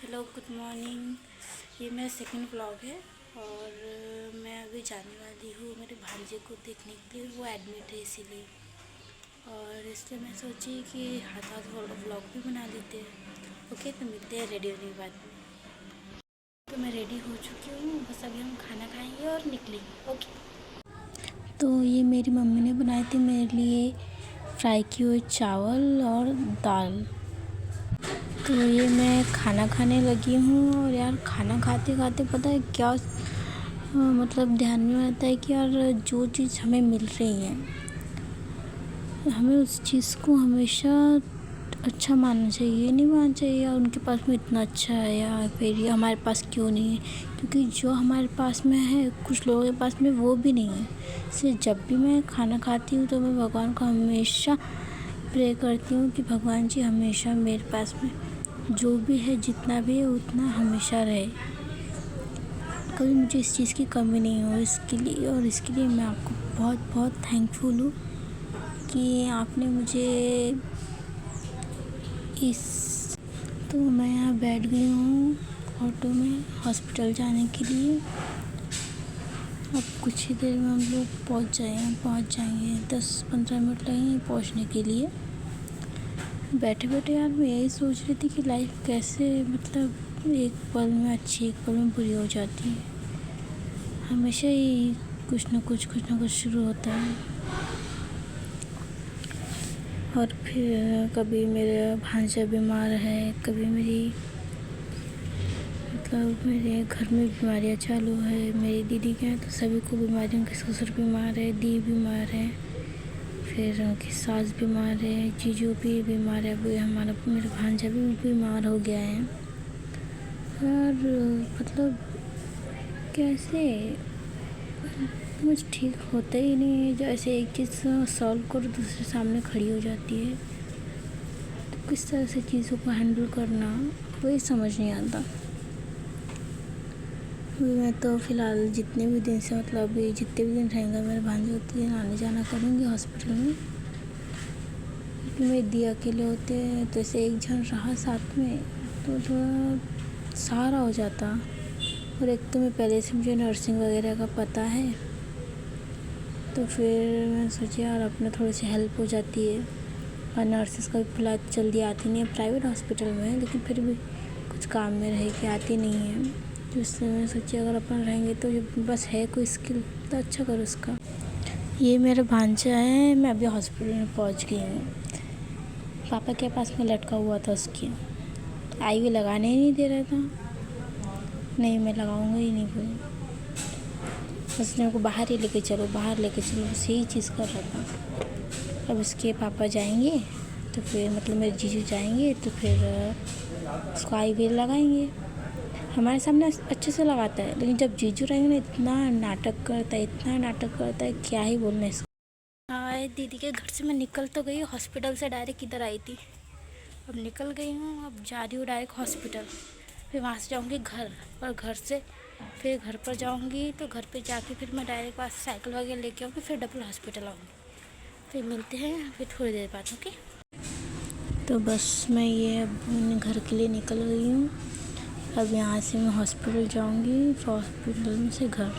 Hello good morning. ये मेरा second vlog है और मैं अभी जाने वाली हूँ मेरे भांजे को देखने के लिए। वो एडमिट है इसीलिए, और इसलिए मैं सोची कि हाथ थोड़ा व्लॉग भी बना लेते हैं। ओके, तो मिलते हैं रेडी होने के बाद में। तो मैं रेडी हो चुकी हूँ, बस अभी हम खाना खाएंगे और निकलेंगे। ओके। तो ये मेरी मम्मी ने बनाए थे मेरे लिए फ्राई किए हुए चावल और दाल। तो ये मैं खाना खाने लगी हूँ और यार खाना खाते खाते पता है क्या मतलब ध्यान में आता है कि यार जो चीज़ हमें मिल रही है हमें उस चीज़ को हमेशा अच्छा मानना चाहिए। ये नहीं मानना चाहिए यार उनके पास में इतना अच्छा है या फिर ये हमारे पास क्यों नहीं है, क्योंकि जो हमारे पास में है कुछ लोगों के पास में वो भी नहीं है। इसलिए जब भी मैं खाना खाती हूँ तो मैं भगवान को हमेशा प्रे करती हूँ कि भगवान जी हमेशा मेरे पास में जो भी है जितना भी है उतना हमेशा रहे, कभी मुझे इस चीज़ की कमी नहीं हो इसके लिए। और इसके लिए मैं आपको बहुत बहुत थैंकफुल हूँ कि आपने मुझे तो मैं यहाँ बैठ गई हूँ ऑटो में हॉस्पिटल जाने के लिए। अब कुछ ही देर में हम लोग पहुँच जाएंगे 10-15 मिनट लगेंगे पहुँचने के लिए। बैठे बैठे यार मैं यही सोच रही थी कि लाइफ कैसे मतलब एक पल में अच्छी एक पल में बुरी हो जाती है। हमेशा ही कुछ ना कुछ शुरू होता है। और फिर कभी मेरा भांजा बीमार है, कभी मेरे घर में बीमारियाँ चालू है। मेरी दीदी के यहाँ तो सभी को बीमारी, उनके ससुर बीमार है, दी बीमार है, फिर उनकी सास बीमार है, जीजू भी बीमार है, अभी मेरा भांजा भी बीमार हो गया है। और मतलब कैसे कुछ ठीक होता ही नहीं है। जैसे एक चीज़ सॉल्व करो दूसरे सामने खड़ी हो जाती है। तो किस तरह से चीज़ों को हैंडल करना वही समझ नहीं आता। मैं तो फ़िलहाल जितने भी दिन से अभी जितने भी दिन रहेंगे मेरे भांजे उतने दिन आने जाना करूँगी हॉस्पिटल में। में दिया अकेले होते हैं तो ऐसे एक जन रहा साथ में तो थोड़ा सहारा हो जाता। और एक तो मैं पहले से मुझे नर्सिंग वगैरह का पता है, तो फिर मैं सोची यार अपने थोड़ी सी हेल्प हो जाती है। और नर्सेस का भी फिलहाल जल्दी आती नहीं है, प्राइवेट हॉस्पिटल में है लेकिन फिर भी कुछ काम में रह के आती नहीं है। तो इससे मैं सोची अगर अपन रहेंगे तो बस है कोई स्किल तो अच्छा करो उसका। ये मेरा भांजा है, मैं अभी हॉस्पिटल में पहुँच गई हूँ। पापा के पास में लटका हुआ था उसकी, IV लगाने ही नहीं दे रहा था। नहीं मैं लगाऊंगा ही नहीं कोई, बस मेरे को बाहर लेके चलो बस यही चीज़ कर रहा था। अब इसके पापा जाएंगे तो फिर मतलब मेरे जीजू जाएंगे तो फिर उसको IV लगाएंगे। हमारे सामने अच्छे से लगाता है लेकिन जब जीजू रहेंगे ना इतना नाटक करता है क्या ही बोलने इसको। हाँ, दीदी के घर से मैं निकल तो गई, हॉस्पिटल से डायरेक्ट इधर आई थी। अब निकल गई हूँ, अब जा रही हूँ डायरेक्ट हॉस्पिटल। फिर वहाँ से जाऊँगी घर, और घर से फिर घर पर जाऊँगी तो घर पे जाके फिर मैं डायरेक्ट वहाँ साइकिल वगैरह लेके आऊँगी, फिर डबल हॉस्पिटल आऊँगी। फिर मिलते हैं फिर थोड़ी देर बाद। ओके। तो बस मैं ये अपने घर के लिए निकल गई हूँ। अब यहाँ से मैं हॉस्पिटल जाऊँगी, फिर हॉस्पिटल में से घर।